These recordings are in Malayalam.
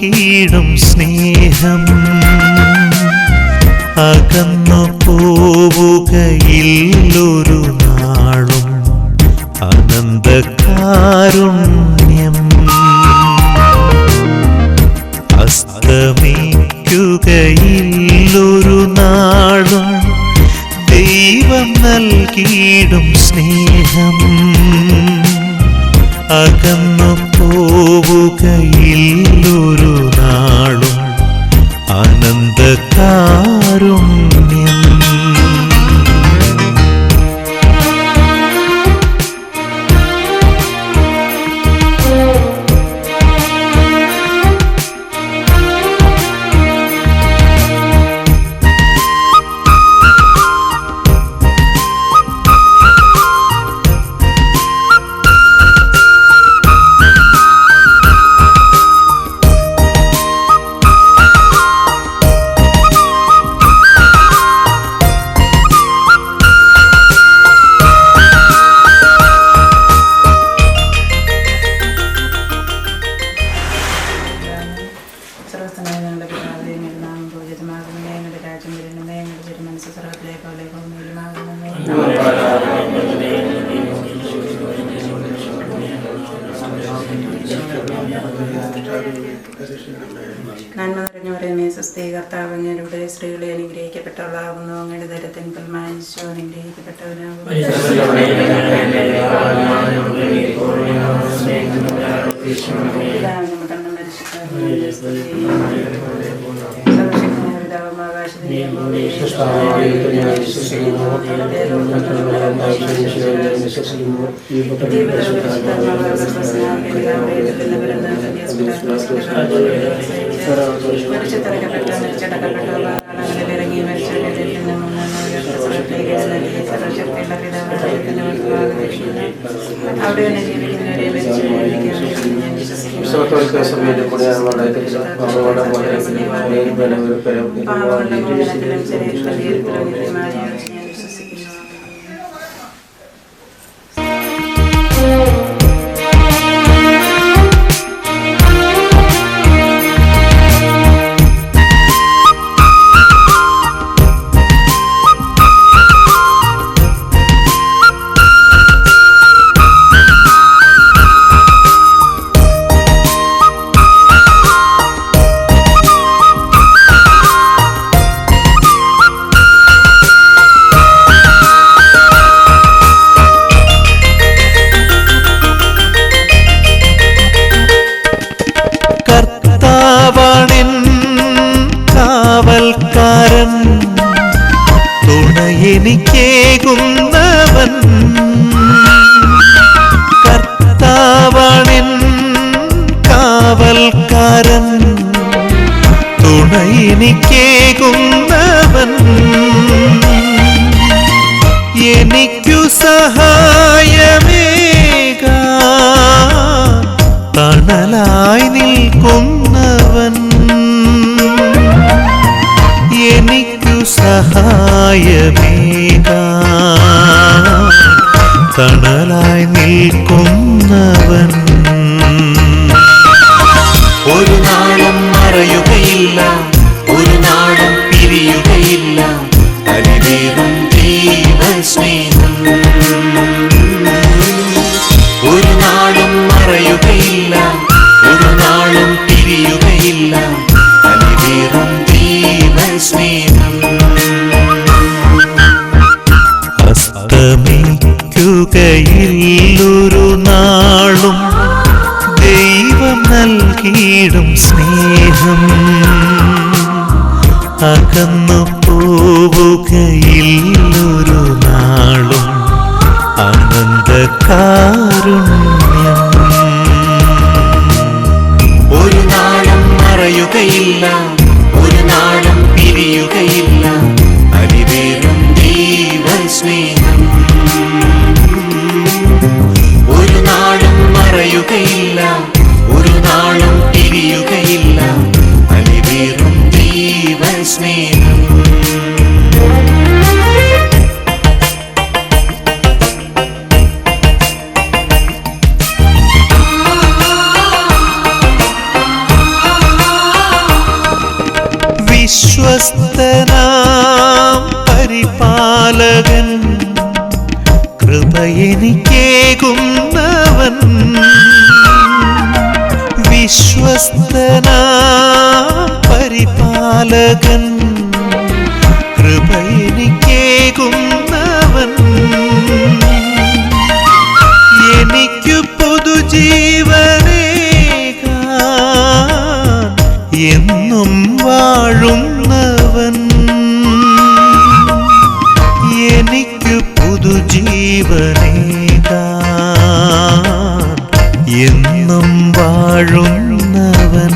നൽകിയിടും സ്നേഹം അകന്നു പോവുകയില്ലൊരു നാളും അനന്തകാരുണ്യം അസ്തമിക്കുകയില്ലൊരു നാളും ദൈവം നൽകിയിടും സ്നേഹം അകന്നു പോവുകയില്ലൊരു നാളും അനന്തകാരുണ്യം നന്മ നിറഞ്ഞവരെ സ്വസ്തി കർത്താവ് അങ്ങയുടെ സ്ത്രീകളെ അനുഗ്രഹിക്കപ്പെട്ടവളാകുന്നു അങ്ങയുടെ ദരത്തിൻ ഫലമായി ഈശോ അനുഗ്രഹിക്കപ്പെട്ടവനാകുന്നു കാവൽക്കാരൻ തുണയെനിക്കേകുന്നവൻ കർത്താവാണെൻ കാവൽക്കാരൻ തുണയെനിക്കേകുന്നവൻ എനിക്കു സഹായമേകാൻ തണലായി നിൽക്കുന്നവൻ എനിക്കു സഹായമേകാൻ തണലായി നിൽക്കുന്നവൻ ഒരു നാളും മറയുകയില്ല ഒരു നാളും പിരിയുകയില്ല അലിവേറും ദൈവസ്നേഹം ഒരു നാളും മറയുകയില്ല ഒരു നാളും പിരിയുകയില്ല അലിവേറും ദൈവസ്നേഹം അസ്തമിക്കുകയില്ലൊരു നാളും ദൈവം നൽകിയിടും സ്നേഹം അകന്നു പോവുകയില്ലൊരു നാളും അനന്തകാരുണ്യം ഒരു നാളും മറയുകയില്ല ഒരു നാളും പിരിയുകയില്ല അലിവേറും ദൈവസ്നേഹം ഒരു നാളും മറയുകയില്ല ഒരു നാളും പിരിയുകയില്ല അലിവേറും ദൈവസ്നേഹം വിശ്വസ്തനാം പരിപാലകൻ കൃപ എനിക്കേകുന്നവൻ വിശ്വസ്തനാം പരിപാലകൻ കൃപ എനിക്കേകുന്നവൻ എനിക്കു പുതുജീവനേകാൻ എന്നും വാഴുന്നവൻ എനിക്കു പുതുജീവനേകാൻ എന്നും വാഴുന്നവൻ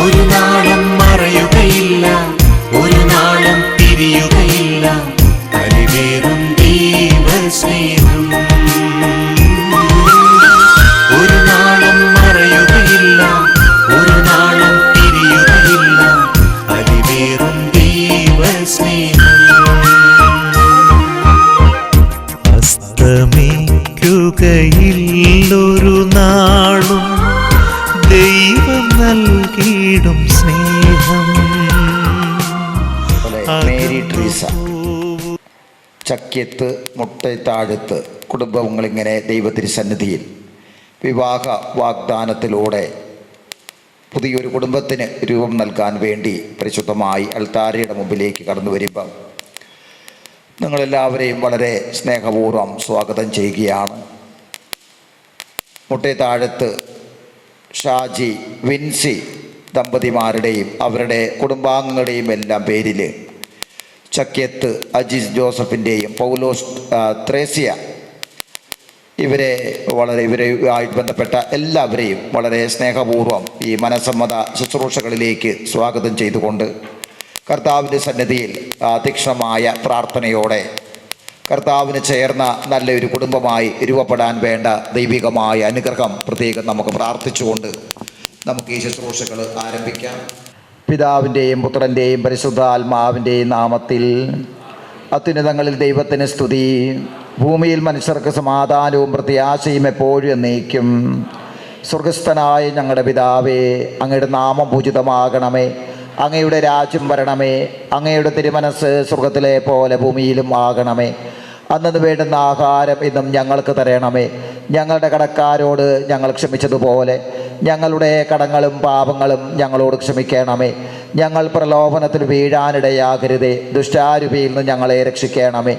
ഒരു നാളും മറയുകയില്ല ഒരു നാളും പിരിയുകയില്ല പരിവേറും ദൈവസ്നേഹം ഒരു നാളും മറയുകയില്ല ഒരു നാളും പിരിയുകയില്ല പരിവേറും ദൈവസ്നേഹം അസ്തമിക്കുകയില്ലൊരു നാളും ദൈവം നൽകിയിടും സ്നേഹം. മേരി ട്രീസ ചക്യത്ത് മുട്ടത്താഴത്ത് കുടുംബങ്ങളിങ്ങനെ ദൈവത്തിൻ്റെ സന്നിധിയിൽ വിവാഹ വാഗ്ദാനത്തിലൂടെ പുതിയൊരു കുടുംബത്തിന് രൂപം നൽകാൻ വേണ്ടി പരിശുദ്ധമായി അൾത്താരയുടെ മുമ്പിലേക്ക് കടന്നു വരുമ്പം നിങ്ങളെല്ലാവരെയും വളരെ സ്നേഹപൂർവ്വം സ്വാഗതം ചെയ്യുകയാണ്. മുട്ടത്താഴത്ത് ഷാജി വിൻസി ദമ്പതിമാരുടെയും അവരുടെ കുടുംബാംഗങ്ങളുടെയും എല്ലാം പേരിൽ ചക്യത്ത് അജീസ് ജോസഫിൻ്റെയും പൗലോസ് ത്രേസ്യ ഇവരുമായി ബന്ധപ്പെട്ട എല്ലാവരെയും വളരെ സ്നേഹപൂർവ്വം ഈ മനസ്സമ്മത ശുശ്രൂഷകളിലേക്ക് സ്വാഗതം ചെയ്തുകൊണ്ട് കർത്താവിൻ്റെ സന്നിധിയിൽ തീക്ഷ്ണമായ പ്രാർത്ഥനയോടെ കർത്താവിന് ചേർന്ന നല്ലൊരു കുടുംബമായി രൂപപ്പെടാൻ വേണ്ട ദൈവികമായ അനുഗ്രഹം പ്രത്യേകം നമുക്ക് പ്രാർത്ഥിച്ചുകൊണ്ട് നമുക്ക് ഈ ശുശ്രൂഷകൾ ആരംഭിക്കാം. പിതാവിൻ്റെയും പുത്രൻ്റെയും പരിശുദ്ധാത്മാവിൻ്റെയും നാമത്തിൽ. അത്യുന്നതങ്ങളിൽ ദൈവത്തിന് സ്തുതി, ഭൂമിയിൽ മനുഷ്യർക്ക് സമാധാനവും പ്രത്യാശയും എപ്പോഴും എന്നേക്കും. സ്വർഗസ്ഥനായ ഞങ്ങളുടെ പിതാവേ, അങ്ങയുടെ നാമം പൂജിതമാകണമേ, അങ്ങയുടെ രാജ്യം വരണമേ, അങ്ങയുടെ തിരുമനസ് സ്വർഗത്തിലെ പോലെ ഭൂമിയിലും ആകണമേ. അന്നു വേണ്ടുന്ന ആഹാരം ഇന്നും ഞങ്ങൾക്ക് തരണമേ. ഞങ്ങളുടെ കടക്കാരോട് ഞങ്ങൾ ക്ഷമിച്ചതുപോലെ ഞങ്ങളുടെ കടങ്ങളും പാപങ്ങളും ഞങ്ങളോട് ക്ഷമിക്കണമേ. ഞങ്ങൾ പ്രലോഭനത്തിൽ വീഴാനിടയാകരുതേ, ദുഷ്ടാരൂപിയിൽ നിന്ന് ഞങ്ങളെ രക്ഷിക്കണമേ.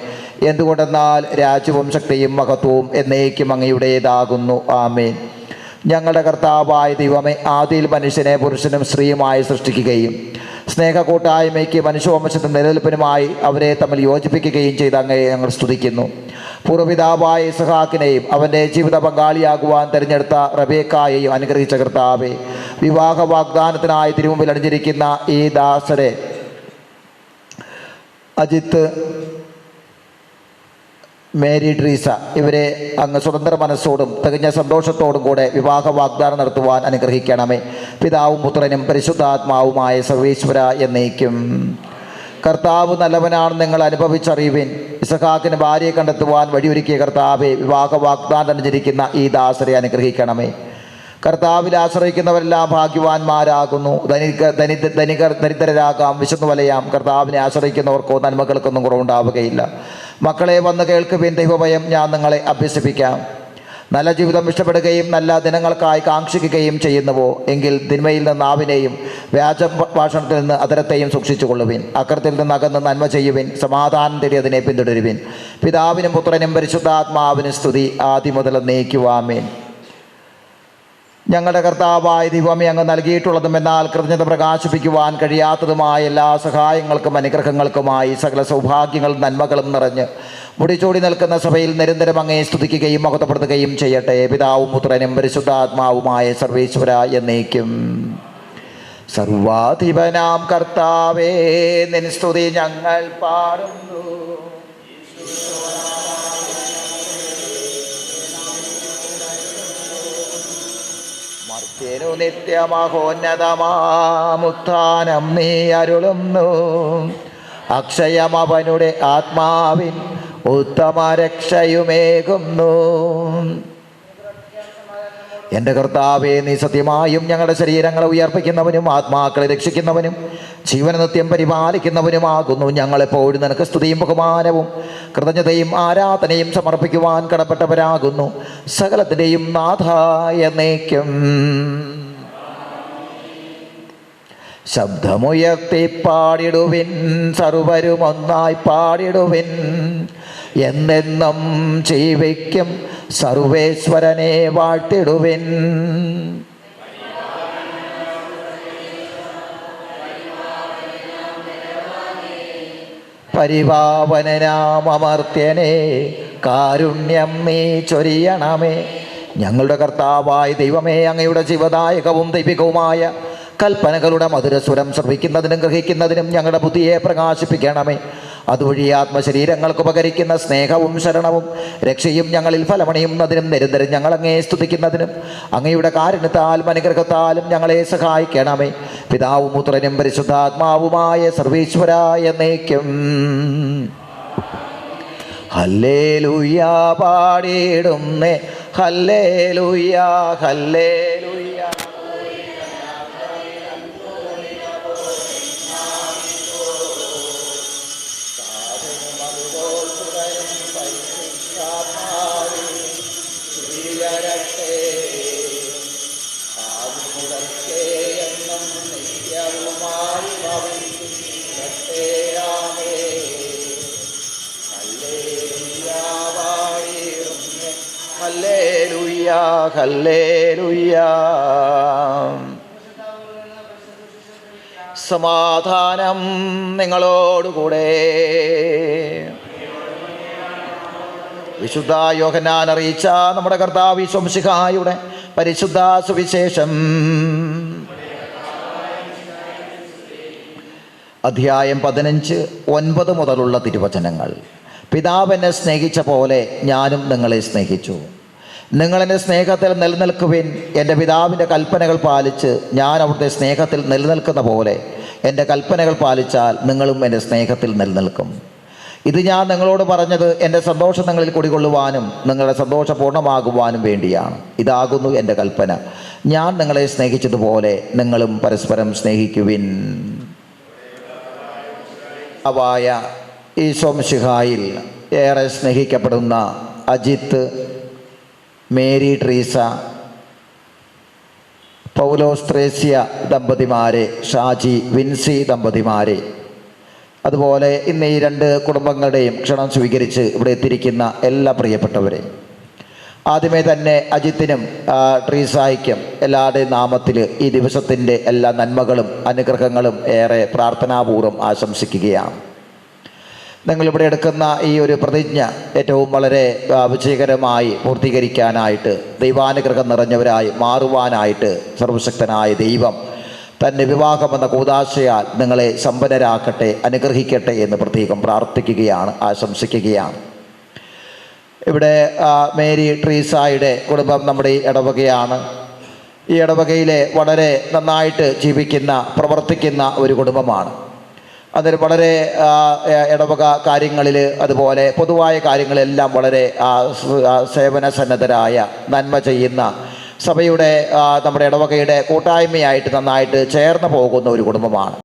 എന്തുകൊണ്ടെന്നാൽ രാജ്യവും ശക്തിയും മഹത്വവും എന്നേക്കും അങ്ങയുടേതാകുന്നു. ആമേൻ. ഞങ്ങളുടെ കർത്താവായ ദൈവമേ, ആദിയിൽ മനുഷ്യനെ പുരുഷനും സ്ത്രീയുമായി സൃഷ്ടിക്കുകയും സ്നേഹക്കൂട്ടായ്മയ്ക്ക് മനുഷ്യവംശത്തിൻ്റെ നിലനിൽപ്പിനുമായി അവരെ തമ്മിൽ യോജിപ്പിക്കുകയും ചെയ്ത് അങ്ങയെ ഞങ്ങൾ സ്തുതിക്കുന്നു. പൂർവ്വപിതാവായ ഇസ്ഹാക്കിനെയും അവൻ്റെ ജീവിത പങ്കാളിയാകുവാൻ തിരഞ്ഞെടുത്ത റബേക്കായെയും അനുഗ്രഹിച്ച കർത്താവേ, വിവാഹ വാഗ്ദാനത്തിനായി തിരുമുമ്പിൽ അണിഞ്ഞിരിക്കുന്ന ഈ ദാസരെ അജിത്ത്, മേരി ട്രീസ ഇവരെ അങ്ങ് സ്വതന്ത്ര മനസ്സോടും തികഞ്ഞ സന്തോഷത്തോടും കൂടെ വിവാഹ വാഗ്ദാനം നടത്തുവാൻ അനുഗ്രഹിക്കണമേ. പിതാവും പുത്രനും പരിശുദ്ധാത്മാവുമായ സർവേശ്വര എന്നേക്കും. കർത്താവ് നല്ലവനാണെന്ന് നിങ്ങൾ അനുഭവിച്ചറിയുവിൻ. ഇസഹാക്കിന് ഭാര്യയെ കണ്ടെത്തുവാൻ വഴിയൊരുക്കിയ കർത്താവെ, വിവാഹ വാഗ്ദാനം അണിഞ്ഞിരിക്കുന്ന ഈ ദാസരെ അനുഗ്രഹിക്കണമേ. കർത്താവിൽ ആശ്രയിക്കുന്നവരെല്ലാം ഭാഗ്യവാന്മാരാകുന്നു. ധനികർ ദരിദ്രരാകാം, വിശന്നു വലയാം. കർത്താവിനെ ആശ്രയിക്കുന്നവർക്കോ നന്മകൾക്കൊന്നും കുറവുണ്ടാവുകയില്ല. മക്കളെ, വന്ന് കേൾക്കുവിൻ. ദൈവഭയം ഞാൻ നിങ്ങളെ അഭ്യസിപ്പിക്കാം. നല്ല ജീവിതം ഇഷ്ടപ്പെടുകയും നല്ല ദിനങ്ങൾക്കായി കാക്ഷിക്കുകയും ചെയ്യുന്നുവോ എങ്കിൽ തിന്മയിൽ നിന്ന് നാവിനെയും വ്യാജ ഭാഷണത്തിൽ നിന്ന് അതരത്തെയും സൂക്ഷിച്ചുകൊള്ളുവിൻ. അക്രത്തിൽ നിന്ന് അകന്ന് നന്മ ചെയ്യുവിൻ. സമാധാനം തേടി അതിനെ പിന്തുടരുവിൻ. പിതാവിനും പുത്രനും പരിശുദ്ധാത്മാവിനും സ്തുതി, ആദ്യം മുതൽ എന്നേക്കുവാമേൻ. ഞങ്ങളുടെ കർത്താവായ ദൈവമേ, അങ്ങ് നൽകിയിട്ടുള്ളതും എന്നാൽ കൃതജ്ഞത പ്രകാശിപ്പിക്കുവാൻ കഴിയാത്തതുമായ എല്ലാ സഹായങ്ങൾക്കും അനുഗ്രഹങ്ങൾക്കുമായി സകല സൗഭാഗ്യങ്ങളും നന്മകളും നിറഞ്ഞ് മുടിച്ചൂടി നിൽക്കുന്ന സഭയിൽ നിരന്തരം അങ്ങയെ സ്തുതിക്കുകയും മഹത്വപ്പെടുത്തുകയും ചെയ്യട്ടെ. പിതാവും പുത്രനും പരിശുദ്ധാത്മാവുമായ സർവേശ്വര എന്നേക്കും. സർവാധിപനാം കർത്താവേ, നിൻ സ്തുതി ഞങ്ങൾ പാടുന്നു. മർത്യനു നിത്യമഹോന്നതമാമുത്ഥാനം നീ അരുളുന്നു. അക്ഷയം അവനുടെ ആത്മാവിൻ ഉത്തമ രക്ഷയുമേകുന്നു. എൻ്റെ കർത്താവേ, നീ സത്യമായും ഞങ്ങളുടെ ശരീരങ്ങളെ ഉയർപ്പിക്കുന്നവനും ആത്മാക്കളെ രക്ഷിക്കുന്നവനും ജീവന നിത്യം പരിപാലിക്കുന്നവനുമാകുന്നു. ഞങ്ങളെപ്പോഴും നിനക്ക് സ്തുതിയും ബഹുമാനവും കൃതജ്ഞതയും ആരാധനയും സമർപ്പിക്കുവാൻ കടപ്പെട്ടവരാകുന്നു. സകലത്തിൻ്റെയും നാഥായ എന്നേക്കും. ശബ്ദമുയർത്തി പാടിടുവിൻ, സർവരും ഒന്നായി പാടിടുവിൻ. എന്നെന്നും ജീവിക്കും സർവേശ്വരനെ വാഴ്ത്തിടുവിൻ. പരിപാവനനാം അമർത്യനെ കാരുണ്യം നീ ചൊരിയണമേ. ഞങ്ങളുടെ കർത്താവായ ദൈവമേ, അങ്ങയുടെ ജീവദായകവും ദൈവികവുമായ കൽപ്പനകളുടെ മധുരസ്വരം ശ്രവിക്കുന്നതിനും ഗ്രഹിക്കുന്നതിനും ഞങ്ങളുടെ ബുദ്ധിയെ പ്രകാശിപ്പിക്കണമേ. അതുവഴി ആത്മശരീരങ്ങൾക്ക് ഉപകരിക്കുന്ന സ്നേഹവും ശരണവും രക്ഷയും ഞങ്ങളിൽ ഫലമണിയുന്നതിനും നിരന്തരം ഞങ്ങളങ്ങേ സ്തുതിക്കുന്നതിനും അങ്ങയുടെ കാരുണ്യത്താലും അനുഗ്രഹത്താലും ഞങ്ങളെ സഹായിക്കണമേ. പിതാവും പുത്രനും പരിശുദ്ധാത്മാവുമായ സർവീശ്വരായ എന്നേക്കും. ഹല്ലേലൂയാ പാടിയിടുന്നേ, ഹല്ലേലൂയാ ഹല്ലേലൂയാ. ഹല്ലേലൂയാ ഹല്ലേലൂയാ. സമാധാനം നിങ്ങളോടുകൂടെ. വിശുദ്ധ യോഹന്നാൻ അറിയിച്ച നമ്മുടെ കർത്താവ് ഈശോ മിശിഹായുടെ പരിശുദ്ധ സുവിശേഷം അധ്യായം 15 9 മുതലുള്ള തിരുവചനങ്ങൾ. പിതാവെന്നെ സ്നേഹിച്ച പോലെ ഞാനും നിങ്ങളെ സ്നേഹിച്ചു. നിങ്ങളെൻ്റെ സ്നേഹത്തിൽ നിലനിൽക്കുവിൻ. എൻ്റെ പിതാവിൻ്റെ കൽപ്പനകൾ പാലിച്ച് ഞാൻ അവിടുത്തെ സ്നേഹത്തിൽ നിലനിൽക്കുന്ന പോലെ എൻ്റെ കൽപ്പനകൾ പാലിച്ചാൽ നിങ്ങളും എൻ്റെ സ്നേഹത്തിൽ നിലനിൽക്കും. ഇത് ഞാൻ നിങ്ങളോട് പറഞ്ഞത് എൻ്റെ സന്തോഷം നിങ്ങളിൽ കുടികൊള്ളുവാനും നിങ്ങളുടെ സന്തോഷം പൂർണ്ണമാകുവാനും വേണ്ടിയാണ്. ഇതാകുന്നു എൻ്റെ കൽപ്പന, ഞാൻ നിങ്ങളെ സ്നേഹിച്ചതുപോലെ നിങ്ങളും പരസ്പരം സ്നേഹിക്കുവിൻ. ആയ ഈശോ മിശിഹായിൽ ഏറെ സ്നേഹിക്കപ്പെടുന്ന അജിത്ത്, മേരി ട്രീസ, പൗലോസ് ത്രേസ്യ ദമ്പതിമാരെ, ഷാജി വിൻസി ദമ്പതിമാരെ, അതുപോലെ ഇന്ന് ഈ 2 കുടുംബങ്ങളുടെയും ക്ഷണം സ്വീകരിച്ച് ഇവിടെ എത്തിയിരിക്കുന്ന എല്ലാ പ്രിയപ്പെട്ടവരെ, ആദ്യമേ തന്നെ അജിത്തിനും ട്രീസായ്ക്കും എല്ലാവരുടെയും നാമത്തിൽ ഈ ദിവസത്തിൻ്റെ എല്ലാ നന്മകളും അനുഗ്രഹങ്ങളും ഏറെ പ്രാർത്ഥനാപൂർവ്വം ആശംസിക്കുകയാണ്. നിങ്ങളിവിടെ എടുക്കുന്ന ഈ ഒരു പ്രതിജ്ഞ ഏറ്റവും വളരെ വിജയകരമായി പൂർത്തീകരിക്കാനായിട്ട്, ദൈവാനുഗ്രഹം നിറഞ്ഞവരായി മാറുവാനായിട്ട് സർവശക്തനായ ദൈവം തൻ്റെ വിവാഹമെന്ന കൂദാശയാൽ നിങ്ങളെ സമ്പന്നരാക്കട്ടെ, അനുഗ്രഹിക്കട്ടെ എന്ന് പ്രത്യേകം പ്രാർത്ഥിക്കുകയാണ്, ആശംസിക്കുകയാണ്. ഇവിടെ മേരി ട്രീസായുടെ കുടുംബം നമ്മുടെ ഈ ഇടവകയാണ്. ഈ ഇടവകയിലെ വളരെ നന്നായിട്ട് ജീവിക്കുന്ന പ്രവർത്തിക്കുന്ന ഒരു കുടുംബമാണ്. അതിൽ വളരെ ഇടവക കാര്യങ്ങളിൽ അതുപോലെ പൊതുവായ കാര്യങ്ങളെല്ലാം വളരെ സേവന സന്നദ്ധരായ നന്മ ചെയ്യുന്ന സഭയുടെ നമ്മുടെ ഇടവകയുടെ കൂട്ടായ്മയായിട്ട് നന്നായിട്ട് ചേർന്ന് പോകുന്ന ഒരു കുടുംബമാണ്.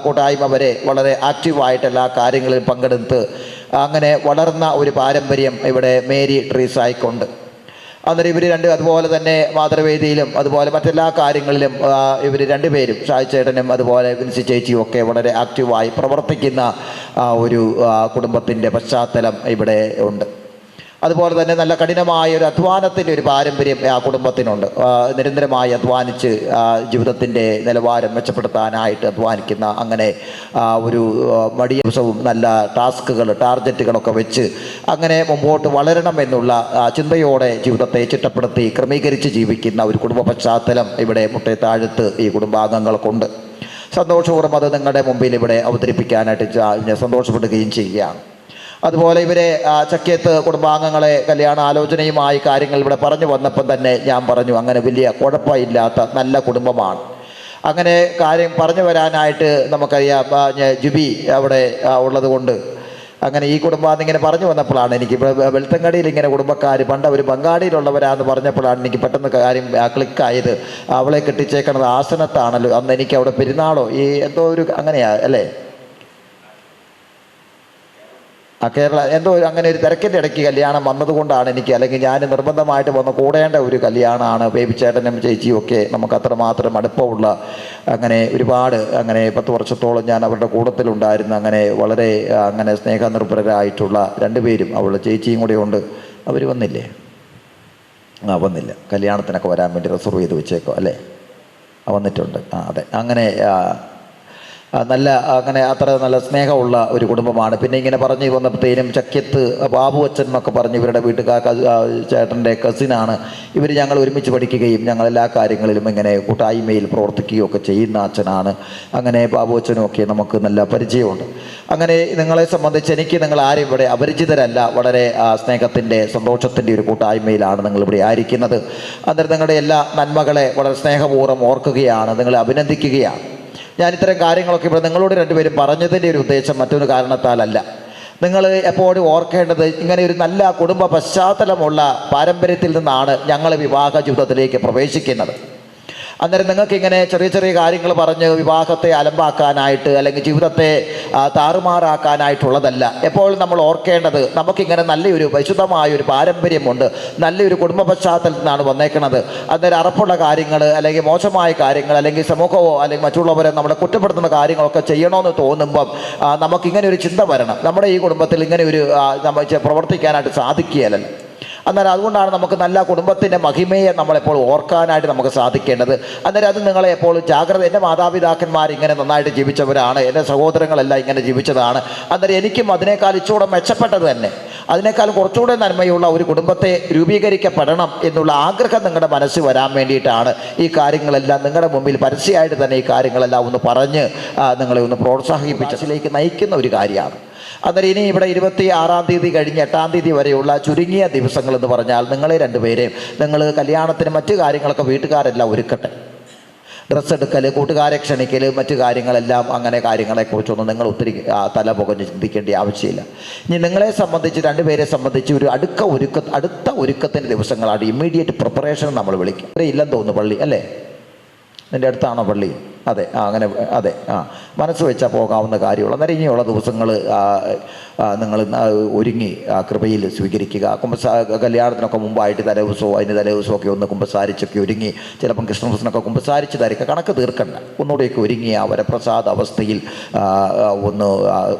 കൂട്ടായ്മ വരെ വളരെ ആക്റ്റീവായിട്ട് എല്ലാ കാര്യങ്ങളിലും പങ്കെടുത്ത് അങ്ങനെ വളർന്ന ഒരു പാരമ്പര്യം ഇവിടെ മേരി ട്രീസായിക്കൊണ്ട്. അന്നേരം ഇവർ അതുപോലെ തന്നെ മാതൃവേദിയിലും അതുപോലെ മറ്റെല്ലാ കാര്യങ്ങളിലും ഇവർ 2 പേരും, ഷായിച്ചേട്ടനും അതുപോലെ വിൻസി ചേച്ചിയും ഒക്കെ വളരെ ആക്റ്റീവായി പ്രവർത്തിക്കുന്ന ഒരു കുടുംബത്തിൻ്റെ പശ്ചാത്തലം ഇവിടെ ഉണ്ട്. അതുപോലെ തന്നെ നല്ല കഠിനമായ ഒരു അധ്വാനത്തിൻ്റെ ഒരു പാരമ്പര്യം ആ കുടുംബത്തിനുണ്ട്. നിരന്തരമായി അധ്വാനിച്ച് ജീവിതത്തിൻ്റെ നിലവാരം മെച്ചപ്പെടുത്താനായിട്ട് അധ്വാനിക്കുന്ന അങ്ങനെ ഒരു മടിയ ദിവസവും നല്ല ടാർഗറ്റുകളൊക്കെ വെച്ച് അങ്ങനെ മുമ്പോട്ട് വളരണം എന്നുള്ള ചിന്തയോടെ ജീവിതത്തെ ചിട്ടപ്പെടുത്തി ക്രമീകരിച്ച് ജീവിക്കുന്ന ഒരു കുടുംബ പശ്ചാത്തലം ഇവിടെ മുട്ടേത്താഴത്ത് ഈ കുടുംബാംഗങ്ങൾക്കുണ്ട്. സന്തോഷപൂർവ്വം അത് നിങ്ങളുടെ മുമ്പിൽ ഇവിടെ അവതരിപ്പിക്കാനായിട്ട് ഞാൻ സന്തോഷപ്പെടുകയും ചെയ്യുകയാണ്. അതുപോലെ ഇവരെ ചക്കേത്ത് കുടുംബാംഗങ്ങളെ കല്യാണ ആലോചനയുമായി കാര്യങ്ങൾ ഇവിടെ പറഞ്ഞു വന്നപ്പം തന്നെ ഞാൻ പറഞ്ഞു, അങ്ങനെ വലിയ കുഴപ്പമില്ലാത്ത നല്ല കുടുംബമാണ്. അങ്ങനെ കാര്യം പറഞ്ഞു വരാനായിട്ട് നമുക്കറിയാം, ജുബി അവിടെ ഉള്ളത് കൊണ്ട് അങ്ങനെ ഈ കുടുംബം ഇങ്ങനെ പറഞ്ഞു വന്നപ്പോഴാണ് എനിക്ക് വെളുത്തങ്ങാടിയിൽ ഇങ്ങനെ കുടുംബക്കാർ പണ്ട് അവർ ബംഗാളിയിലുള്ളവരാന്ന് പറഞ്ഞപ്പോഴാണ് എനിക്ക് പെട്ടെന്ന് കാര്യം ക്ലിക്കായത്. അവളെ കെട്ടിച്ചേക്കണത് ആസനത്താണല്ലോ, അന്ന് എനിക്ക് അവിടെ പെരുന്നാളോ ഈ എന്തോ ഒരു അങ്ങനെയാ അല്ലേ, കേരള എന്തോ അങ്ങനെ ഒരു തിരക്കിൻ്റെ ഇടയ്ക്ക് കല്യാണം വന്നതുകൊണ്ടാണ് എനിക്ക്, അല്ലെങ്കിൽ ഞാൻ നിർബന്ധമായിട്ട് വന്ന് കൂടേണ്ട ഒരു കല്യാണമാണ്. ബേബിച്ചേട്ടനും ചേച്ചിയും ഒക്കെ നമുക്ക് അത്രമാത്രം അടുപ്പമുള്ള, അങ്ങനെ ഒരുപാട് അങ്ങനെ 10 വർഷത്തോളം ഞാൻ അവരുടെ കൂട്ടത്തിലുണ്ടായിരുന്നു. അങ്ങനെ വളരെ അങ്ങനെ സ്നേഹനിർഭരരായിട്ടുള്ള 2 പേരും, അവളുടെ ചേച്ചിയും കൂടെ ഉണ്ട്. അവർ വന്നില്ലേ? വന്നില്ല. കല്യാണത്തിനൊക്കെ വരാൻ വേണ്ടി റിസർവ് ചെയ്ത് വെച്ചേക്കോ അല്ലേ? വന്നിട്ടുണ്ട്. അതെ. അങ്ങനെ നല്ല അങ്ങനെ അത്ര നല്ല സ്നേഹമുള്ള ഒരു കുടുംബമാണ്. പിന്നെ ഇങ്ങനെ പറഞ്ഞു വന്നപ്പോഴത്തേനും ചക്യത്ത് ബാബു അച്ഛൻ എന്നൊക്കെ പറഞ്ഞ് ഇവരുടെ വീട്ടുകാർ ചേട്ടൻ്റെ കസിനാണ്. ഇവർ ഞങ്ങൾ ഒരുമിച്ച് പഠിക്കുകയും ഞങ്ങൾ എല്ലാ കാര്യങ്ങളിലും ഇങ്ങനെ കൂട്ടായ്മയിൽ പ്രവർത്തിക്കുകയും ഒക്കെ ചെയ്യുന്ന അച്ഛനാണ്. അങ്ങനെ ബാബു അച്ഛനും ഒക്കെ നമുക്ക് നല്ല പരിചയമുണ്ട്. അങ്ങനെ നിങ്ങളെ സംബന്ധിച്ച് എനിക്ക് നിങ്ങൾ ആരും ഇവിടെ അപരിചിതരല്ല. വളരെ സ്നേഹത്തിൻ്റെ സന്തോഷത്തിൻ്റെ ഒരു കൂട്ടായ്മയിലാണ് നിങ്ങളിവിടെ ആയിരിക്കുന്നത്. അന്നേരം നിങ്ങളുടെ എല്ലാ നന്മകളെ വളരെ സ്നേഹപൂർവ്വം ഓർക്കുകയാണ്, നിങ്ങളെ അഭിനന്ദിക്കുകയാണ്. ഞാൻ ഇത്തരം കാര്യങ്ങളൊക്കെ ഇവിടെ നിങ്ങളോട് 2 പേരും പറഞ്ഞതിൻ്റെ ഒരു ഉദ്ദേശം മറ്റൊരു കാരണത്താലല്ല. നിങ്ങൾ എപ്പോഴും ഓർക്കേണ്ടത്, ഇങ്ങനെ ഒരു നല്ല കുടുംബ പശ്ചാത്തലമുള്ള പാരമ്പര്യത്തിൽ നിന്നാണ് ഞങ്ങൾ വിവാഹ ജീവിതത്തിലേക്ക് പ്രവേശിക്കുന്നത്. അന്നേരം നിങ്ങൾക്ക് ഇങ്ങനെ ചെറിയ ചെറിയ കാര്യങ്ങൾ പറഞ്ഞ് വിവാഹത്തെ അലമ്പാക്കാനായിട്ട് അല്ലെങ്കിൽ ജീവിതത്തെ താറുമാറാക്കാനായിട്ടുള്ളതല്ല. എപ്പോഴും നമ്മൾ ഓർക്കേണ്ടത്, നമുക്കിങ്ങനെ നല്ലൊരു വിശുദ്ധമായൊരു പാരമ്പര്യമുണ്ട്, നല്ലൊരു കുടുംബ പശ്ചാത്തലത്തിൽ നിന്നാണ് വന്നേക്കുന്നത്. അന്നേരം അറപ്പുള്ള കാര്യങ്ങൾ അല്ലെങ്കിൽ മോശമായ കാര്യങ്ങൾ അല്ലെങ്കിൽ സമൂഹമോ അല്ലെങ്കിൽ മറ്റുള്ളവരെ നമ്മളെ കുറ്റപ്പെടുത്തുന്ന കാര്യങ്ങളൊക്കെ ചെയ്യണമെന്ന് തോന്നുമ്പം നമുക്കിങ്ങനെ ഒരു ചിന്ത വരണം, നമ്മുടെ ഈ കുടുംബത്തിൽ ഇങ്ങനെ ഒരു പ്രവർത്തിക്കാനായിട്ട് സാധിക്കുകയല്ലോ. അന്നേരം അതുകൊണ്ടാണ് നമുക്ക് നല്ല കുടുംബത്തിൻ്റെ മഹിമയെ നമ്മളെപ്പോൾ ഓർക്കാനായിട്ട് നമുക്ക് സാധിക്കേണ്ടത്. അന്നേരം അത് നിങ്ങളെ എപ്പോഴും ജാഗ്രത, എൻ്റെ മാതാപിതാക്കന്മാർ ഇങ്ങനെ നന്നായിട്ട് ജീവിച്ചവരാണ്, എൻ്റെ സഹോദരങ്ങളെല്ലാം ഇങ്ങനെ ജീവിച്ചതാണ്. അന്നേരം എനിക്കും അതിനേക്കാൾ ഇച്ചുകൂടെ മെച്ചപ്പെട്ടത് തന്നെ, അതിനേക്കാൾ കുറച്ചുകൂടെ നന്മയുള്ള ഒരു കുടുംബത്തെ രൂപീകരിക്കപ്പെടണം എന്നുള്ള ആഗ്രഹം നിങ്ങളുടെ മനസ്സിൽ വരാൻ വേണ്ടിയിട്ടാണ് ഈ കാര്യങ്ങളെല്ലാം നിങ്ങളുടെ മുമ്പിൽ പരസ്യമായിട്ട് തന്നെ ഈ കാര്യങ്ങളെല്ലാം ഒന്ന് പറഞ്ഞ് നിങ്ങളെ ഒന്ന് പ്രോത്സാഹിപ്പിച്ചതിലേക്ക് നയിക്കുന്ന ഒരു കാര്യമാണ്. അന്നേരം ഇനി ഇവിടെ 26-ാം തീയതി കഴിഞ്ഞ് 8-ാം തീയതി വരെയുള്ള ചുരുങ്ങിയ ദിവസങ്ങളെന്ന് പറഞ്ഞാൽ നിങ്ങളെ 2 പേരെയും നിങ്ങൾ കല്യാണത്തിന് മറ്റു കാര്യങ്ങളൊക്കെ വീട്ടുകാരെല്ലാം ഒരുക്കട്ടെ. ഡ്രസ്സ് എടുക്കൽ, കൂട്ടുകാരെ ക്ഷണിക്കൽ, മറ്റു കാര്യങ്ങളെല്ലാം, അങ്ങനെ കാര്യങ്ങളെക്കുറിച്ചൊന്നും നിങ്ങൾ ഒത്തിരി തല പുകഞ്ഞ് ചിന്തിക്കേണ്ട ആവശ്യമില്ല. ഇനി നിങ്ങളെ സംബന്ധിച്ച് 2 പേരെ സംബന്ധിച്ച് ഒരു അടുത്ത ഒരുക്കത്തിൻ്റെ ദിവസങ്ങളാണ്. ഇമ്മീഡിയറ്റ് പ്രിപ്പറേഷൻ നമ്മൾ വിളിക്കും. ഇവിടെ ഇല്ലെന്ന് തോന്നുന്നു പള്ളി അല്ലേ? നിൻ്റെ അടുത്താണോ പള്ളി? അതെ. അങ്ങനെ അതെ. മനസ്സ് വെച്ചാൽ പോകാവുന്ന കാര്യമുള്ളൂ. അന്നേരം ഇനിയുള്ള ദിവസങ്ങൾ നിങ്ങൾ ഒരുങ്ങി കൃപയിൽ സ്വീകരിക്കുക. കല്യാണത്തിനൊക്കെ മുമ്പായിട്ട് തലേദിവസമോ അതിന് തലേദിവസമൊക്കെ ഒന്ന് കുമ്പസാരിച്ചൊക്കെ ഒരുങ്ങി, ചിലപ്പം ക്രിസ്മസിനൊക്കെ കുമ്പസാരിച്ച് തരിക, കണക്ക് തീർക്കണ്ട, ഒന്നുകൂടെയൊക്കെ ഒരുങ്ങി ആ വരപ്രസാദ അവസ്ഥയിൽ ഒന്ന്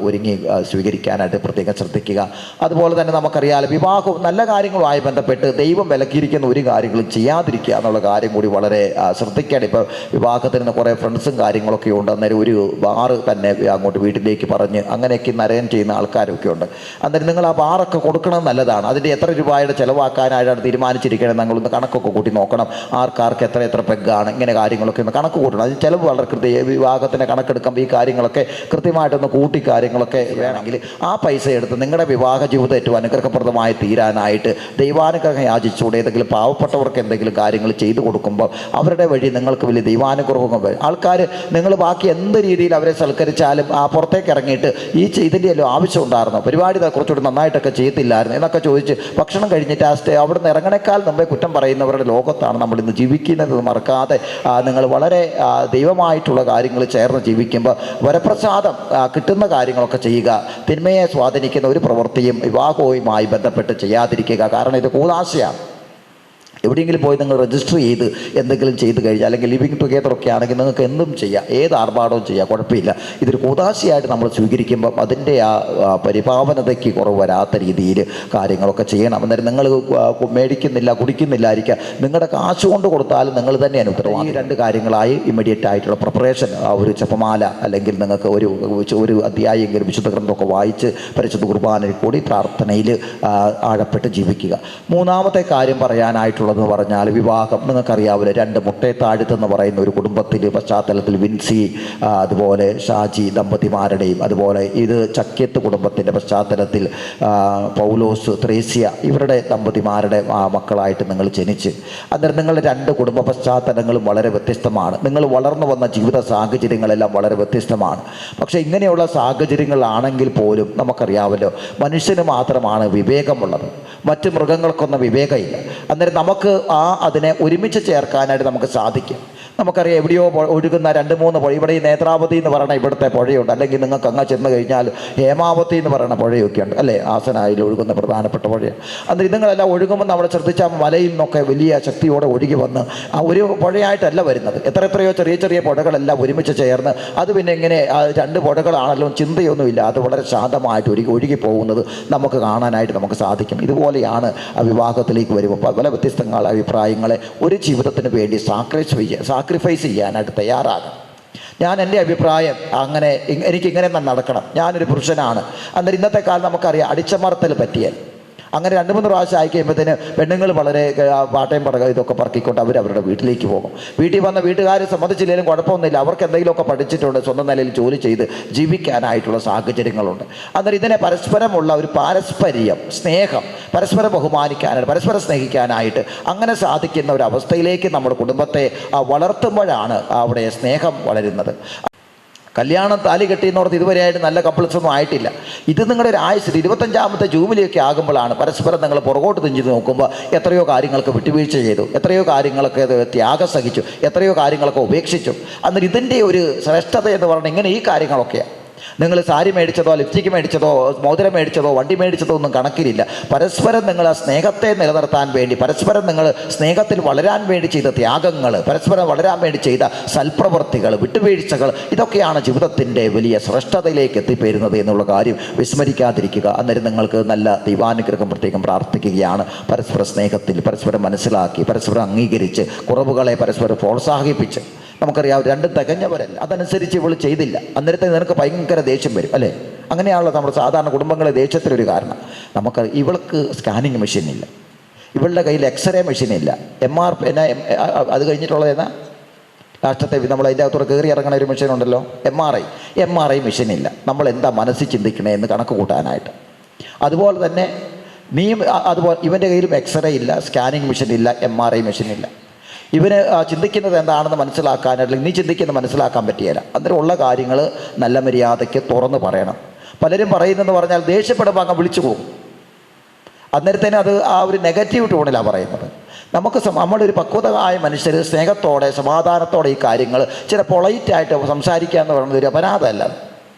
ഒരുങ്ങി സ്വീകരിക്കാനായിട്ട് പ്രത്യേകം ശ്രദ്ധിക്കുക. അതുപോലെ തന്നെ നമുക്കറിയാം, വിവാഹവും നല്ല കാര്യങ്ങളുമായി ബന്ധപ്പെട്ട് ദൈവം വിലക്കിയിരിക്കുന്ന ഒരു കാര്യങ്ങളും ചെയ്യാതിരിക്കുക എന്നുള്ള കാര്യം കൂടി വളരെ ശ്രദ്ധിക്കണം. ഇപ്പോൾ വിവാഹത്തിന് നിന്ന് കുറേ ഫ്രണ്ട്സും കാര്യങ്ങളൊക്കെ ഉണ്ട്. അന്നേരം ഒരു ബാറ് തന്നെ അങ്ങോട്ട് വീട്ടിലേക്ക് പറഞ്ഞ് അങ്ങനെയൊക്കെ നരകം ചെയ്യുന്ന ആൾക്കാരൊക്കെ ഉണ്ട്. അന്നേരം നിങ്ങൾ ആ ബാറൊക്കെ കൊടുക്കണം നല്ലതാണ്. അതിൻ്റെ എത്ര രൂപയുടെ ചിലവാക്കാനായിട്ടാണ് തീരുമാനിച്ചിരിക്കുന്നത് നിങ്ങളൊന്ന് കണക്കൊക്കെ കൂട്ടി നോക്കണം. ആർക്കാർക്ക് എത്ര പെഗ്ഗാണ്, ഇങ്ങനെ കാര്യങ്ങളൊക്കെ ഒന്ന് കണക്ക് കൂട്ടണം. അതിന് ചിലവ് വളരെ വിവാഹത്തിൻ്റെ കണക്കെടുക്കുമ്പോൾ ഈ കാര്യങ്ങളൊക്കെ കൃത്യമായിട്ടൊന്ന് കൂട്ടി കാര്യങ്ങളൊക്കെ വേണമെങ്കിൽ ആ പൈസ എടുത്ത് നിങ്ങളുടെ വിവാഹ ജീവിതം ഏറ്റവും അനുഗ്രഹപ്രദമായി തീരാനായിട്ട് ദൈവാനുഗ്രഹം യാചിച്ചുകൂടെ. ഏതെങ്കിലും പാവപ്പെട്ടവർക്ക് എന്തെങ്കിലും കാര്യങ്ങൾ ചെയ്തു കൊടുക്കുമ്പോൾ അവരുടെ വഴി നിങ്ങൾക്ക് വലിയ ദൈവാനുഗ്രഹം വരും. ആൾക്കാർ നിങ്ങൾ ബാക്കി എന്ത് രീതിയിൽ അവരെ സൽക്കരിച്ചാലും പുറത്തേക്ക് ഇറങ്ങിയിട്ട് ഇതിൻ്റെ എല്ലാം ആവശ്യം ഉണ്ടായിരുന്നു, പരിപാടി കുറച്ചുകൂടി നന്നായിട്ടൊക്കെ ചെയ്യത്തില്ലായിരുന്നു എന്നൊക്കെ ചോദിച്ച് ഭക്ഷണം കഴിഞ്ഞിട്ട് അവിടെ നിന്ന് ഇറങ്ങണേക്കാൾ നമ്മെ കുറ്റം പറയുന്നവരുടെ ലോകത്താണ് നമ്മൾ ഇന്ന് ജീവിക്കുന്നത്. മറക്കാതെ നിങ്ങൾ വളരെ ദൈവമായിട്ടുള്ള കാര്യങ്ങൾ ചേർന്ന് ജീവിക്കുമ്പോൾ വരപ്രസാദം കിട്ടുന്ന കാര്യങ്ങളൊക്കെ ചെയ്യുക. തിന്മയെ സ്വാധീനിക്കുന്ന ഒരു പ്രവൃത്തിയും വിവാഹവുമായി ബന്ധപ്പെട്ട് ചെയ്യാതിരിക്കുക. കാരണം ഇത് കൂതാശയാണ്. എവിടെയെങ്കിലും പോയി നിങ്ങൾ രജിസ്റ്റർ ചെയ്ത് എന്തെങ്കിലും ചെയ്ത് കഴിഞ്ഞാൽ അല്ലെങ്കിൽ ലിവിങ് ടുഗെദറൊക്കെ ആണെങ്കിൽ നിങ്ങൾക്ക് എന്തും ചെയ്യാം, ഏത് ആർഭാടവും ചെയ്യാം, കുഴപ്പമില്ല. ഇതൊരു കൂതാശയായിട്ട് നമ്മൾ സ്വീകരിക്കുമ്പം അതിൻ്റെ പരിപാവനതയ്ക്ക് കുറവ് വരാത്ത രീതിയിൽ കാര്യങ്ങളൊക്കെ ചെയ്യണം. അന്നേരം നിങ്ങൾ മേടിക്കുന്നില്ല, കുടിക്കുന്നില്ലായിരിക്കാം, നിങ്ങളുടെ കാശ് കൊണ്ട് കൊടുത്താലും നിങ്ങൾ തന്നെയാണ് ഉത്തരവാദിത്വം. ഈ 2 കാര്യങ്ങളായി ഇമ്മീഡിയറ്റ് ആയിട്ടുള്ള പ്രിപ്പറേഷൻ, ഒരു ജപമാല അല്ലെങ്കിൽ നിങ്ങൾക്ക് ഒരു അധ്യായമെങ്കിലും വിശുദ്ധ ഗ്രന്ഥമൊക്കെ വായിച്ച് പരിശുദ്ധ കുർബാനയിൽ കൂടി പ്രാർത്ഥനയിൽ ആഴപ്പെട്ട് ജീവിക്കുക. 3-ാമത്തെ കാര്യം പറയാനായിട്ടുള്ള ഉണ്ടായിട്ടുള്ളതെന്ന് പറഞ്ഞാൽ വിവാഹം നിങ്ങൾക്കറിയാവില്ല. 2 മുട്ടേത്താഴത്തെന്ന് പറയുന്ന ഒരു കുടുംബത്തിൻ്റെ പശ്ചാത്തലത്തിൽ വിൻസി അതുപോലെ ഷാജി ദമ്പതിമാരുടെയും അതുപോലെ ഇത് ചക്കിയത്ത് കുടുംബത്തിൻ്റെ പശ്ചാത്തലത്തിൽ പൗലോസ് ത്രേസ്യ ഇവരുടെ ദമ്പതിമാരുടെ മക്കളായിട്ട് നിങ്ങൾ ജനിച്ച്. അന്നേരം നിങ്ങളുടെ 2 കുടുംബ പശ്ചാത്തലങ്ങളും വളരെ വ്യത്യസ്തമാണ്. നിങ്ങൾ വളർന്നു വന്ന ജീവിത സാഹചര്യങ്ങളെല്ലാം വളരെ വ്യത്യസ്തമാണ്. പക്ഷേ ഇങ്ങനെയുള്ള സാഹചര്യങ്ങളാണെങ്കിൽ പോലും നമുക്കറിയാമല്ലോ, മനുഷ്യന് മാത്രമാണ് വിവേകമുള്ളത്, മറ്റ് മൃഗങ്ങൾക്കൊന്നും വിവേകമില്ല. അന്നേരം നമുക്ക് അതിനെ ഒരുമിച്ച് ചേർക്കാനായിട്ട് നമുക്ക് സാധിക്കും. നമുക്കറിയാം എവിടെയോ ഒഴുകുന്ന 2-3 പുഴ, ഇവിടെ ഈ നേത്രാവതി എന്ന് പറയുന്ന ഇവിടുത്തെ പുഴയുണ്ട്, അല്ലെങ്കിൽ നിങ്ങൾക്ക് അങ്ങ് ചെന്ന് കഴിഞ്ഞാൽ ഹേമാവതി എന്ന് പറയുന്ന പുഴയൊക്കെ ഉണ്ട് അല്ലേ, ആസനായിൽ ഒഴുകുന്ന പ്രധാനപ്പെട്ട പുഴയാണ്. അന്നേരം ഇതുങ്ങളെല്ലാം ഒഴുകുമ്പോൾ നമ്മൾ ശ്രദ്ധിച്ചാൽ മലയിൽ നിന്നൊക്കെ വലിയ ശക്തിയോടെ ഒഴുകി വന്ന് ഒരു പുഴയായിട്ടല്ല വരുന്നത്. എത്രയോ ചെറിയ ചെറിയ പുഴകളെല്ലാം ഒരുമിച്ച് ചേർന്ന് അത് പിന്നെ ഇങ്ങനെ 2 പുഴകളാണല്ലോ, ചിന്തയൊന്നുമില്ല, അത് വളരെ ശാന്തമായിട്ട് ഒഴുകി പോകുന്നത് നമുക്ക് കാണാനായിട്ട് നമുക്ക് സാധിക്കും. ഇതുപോലെയാണ് വിവാഹത്തിലേക്ക് വരുമ്പോൾ പല വ്യത്യസ്തങ്ങളായ അഭിപ്രായങ്ങളെ ഒരു ജീവിതത്തിന് വേണ്ടി സാക്രിഫൈസ് ചെയ്യാനായിട്ട് തയ്യാറാകണം. ഞാൻ എൻ്റെ അഭിപ്രായം അങ്ങനെ എനിക്കിങ്ങനെ നടക്കണം, ഞാനൊരു പുരുഷനാണ്. അന്നേരം ഇന്നത്തെ കാലം നമുക്കറിയാം അടിച്ചമർത്തൽ പറ്റിയാൽ അങ്ങനെ 2-3 പ്രാവശ്യം ആയി കഴിയുമ്പോഴത്തേന് പെണ്ണുങ്ങൾ വളരെ പാട്ടയും ഇതൊക്കെ പറക്കിക്കൊണ്ട് അവരവരുടെ വീട്ടിലേക്ക് പോകും. വീട്ടിൽ വന്ന വീട്ടുകാർ സമ്മതിച്ചില്ലെങ്കിലും കുഴപ്പമൊന്നുമില്ല, അവർക്ക് എന്തെങ്കിലുമൊക്കെ പഠിച്ചിട്ടുണ്ട്, സ്വന്തം നിലയിൽ ജോലി ചെയ്ത് ജീവിക്കാനായിട്ടുള്ള സാഹചര്യങ്ങളുണ്ട്. അന്നേരം ഇതിനെ പരസ്പരമുള്ള ഒരു പാരസ്പര്യം, സ്നേഹം, പരസ്പരം ബഹുമാനിക്കാനായിട്ട് പരസ്പരം സ്നേഹിക്കാനായിട്ട് അങ്ങനെ സാധിക്കുന്ന ഒരു അവസ്ഥയിലേക്ക് നമ്മുടെ കുടുംബത്തെ വളർത്തുമ്പോഴാണ് അവിടെ സ്നേഹം വളരുന്നത്. കല്യാണം താലി കെട്ടിയെന്നോർത്ത് ഇതുവരെയായിട്ട് നല്ല കപ്പിൾസൊന്നും ആയിട്ടില്ല. ഇത് നിങ്ങളുടെ ഒരു ആയുസ്സിൽ 25ാമത്തെ ജൂബിലിയൊക്കെ ആകുമ്പോഴാണ് പരസ്പരം നിങ്ങൾ പുറകോട്ട് തിരിഞ്ഞ് നോക്കുമ്പോൾ എത്രയോ കാര്യങ്ങൾക്ക് വിട്ടുവീഴ്ച ചെയ്തു, എത്രയോ കാര്യങ്ങളൊക്കെ ത്യാഗം സഹിച്ചു, എത്രയോ കാര്യങ്ങളൊക്കെ ഉപേക്ഷിച്ചു. അന്നേരം ഇതിൻ്റെ ഒരു ശ്രേഷ്ഠത എന്ന് പറഞ്ഞാൽ ഇങ്ങനെ ഈ കാര്യങ്ങളൊക്കെയാണ്. നിങ്ങൾ സാരി മേടിച്ചതോ ലിപ്സ്റ്റിക്ക് മേടിച്ചതോ മോതിരം മേടിച്ചതോ വണ്ടി മേടിച്ചതോ ഒന്നും കണക്കിലില്ല. പരസ്പരം നിങ്ങൾ ആ സ്നേഹത്തെ നിലനിർത്താൻ വേണ്ടി, പരസ്പരം നിങ്ങൾ സ്നേഹത്തിൽ വളരാൻ വേണ്ടി ചെയ്ത ത്യാഗങ്ങൾ, പരസ്പരം വളരാൻ വേണ്ടി ചെയ്ത സൽപ്രവൃത്തികൾ, വിട്ടുവീഴ്ചകൾ, ഇതൊക്കെയാണ് ജീവിതത്തിൻ്റെ വലിയ ശ്രേഷ്ഠതയിലേക്ക് എത്തിപ്പേരുന്നത് എന്നുള്ള കാര്യം വിസ്മരിക്കാതിരിക്കുക. അന്നേരം നിങ്ങൾക്ക് നല്ല ദൈവാനുഗ്രഹം പ്രത്യേകം പ്രാർത്ഥിക്കുകയാണ്. പരസ്പര സ്നേഹത്തിൽ പരസ്പരം മനസ്സിലാക്കി, പരസ്പരം അംഗീകരിച്ച്, കുറവുകളെ പരസ്പരം പ്രോത്സാഹിപ്പിച്ച്. നമുക്കറിയാം 2 തികഞ്ഞവരല്ല, അതനുസരിച്ച് ഇവൾ ചെയ്തില്ല, അന്നേരത്തെ നിനക്ക് ഭയങ്കര ദേഷ്യം വരും അല്ലേ. അങ്ങനെയാണല്ലോ നമ്മുടെ സാധാരണ കുടുംബങ്ങളെ ദേഷ്യത്തിലൊരു കാരണം. നമുക്ക് ഇവൾക്ക് സ്കാനിങ് മെഷീനില്ല, ഇവളുടെ കയ്യിൽ എക്സ്റേ മെഷീനില്ല, അത് കഴിഞ്ഞിട്ടുള്ളതെന്നാ രാഷ്ട്രത്തെ നമ്മൾ അതിൻ്റെ അകത്തോടെ കയറി ഇറങ്ങുന്ന ഒരു മെഷീൻ ഉണ്ടല്ലോ, എം ആർ ഐ മെഷീനില്ല. നമ്മൾ എന്താ മനസ്സിൽ ചിന്തിക്കണേ എന്ന് കണക്ക് കൂട്ടാനായിട്ട്. അതുപോലെ തന്നെ അതുപോലെ ഇവൻ്റെ കയ്യിലും എക്സ്റേ ഇല്ല, സ്കാനിങ് മെഷീനില്ല, MRI മെഷീനില്ല. ഇവന് ചിന്തിക്കുന്നത് എന്താണെന്ന് മനസ്സിലാക്കാനായിട്ട് നീ ചിന്തിക്കുന്നത് മനസ്സിലാക്കാൻ പറ്റിയില്ല. അന്നേരം ഉള്ള കാര്യങ്ങൾ നല്ല മര്യാദയ്ക്ക് തുറന്ന് പറയണം. പലരും പറയുന്നതെന്ന് പറഞ്ഞാൽ ദേഷ്യപ്പെടുമ്പോൾ അങ്ങ് വിളിച്ചു പോകും. അന്നേരത്തേന് അത് ആ ഒരു നെഗറ്റീവ് ടോണിലാണ് പറയുന്നത്. നമ്മളൊരു പക്വതയായ മനുഷ്യർ സ്നേഹത്തോടെ സമാധാനത്തോടെ ഈ കാര്യങ്ങൾ ചില പൊളൈറ്റായിട്ട് സംസാരിക്കുക എന്ന് പറയുന്നത് ഒരു അപരാധമല്ല.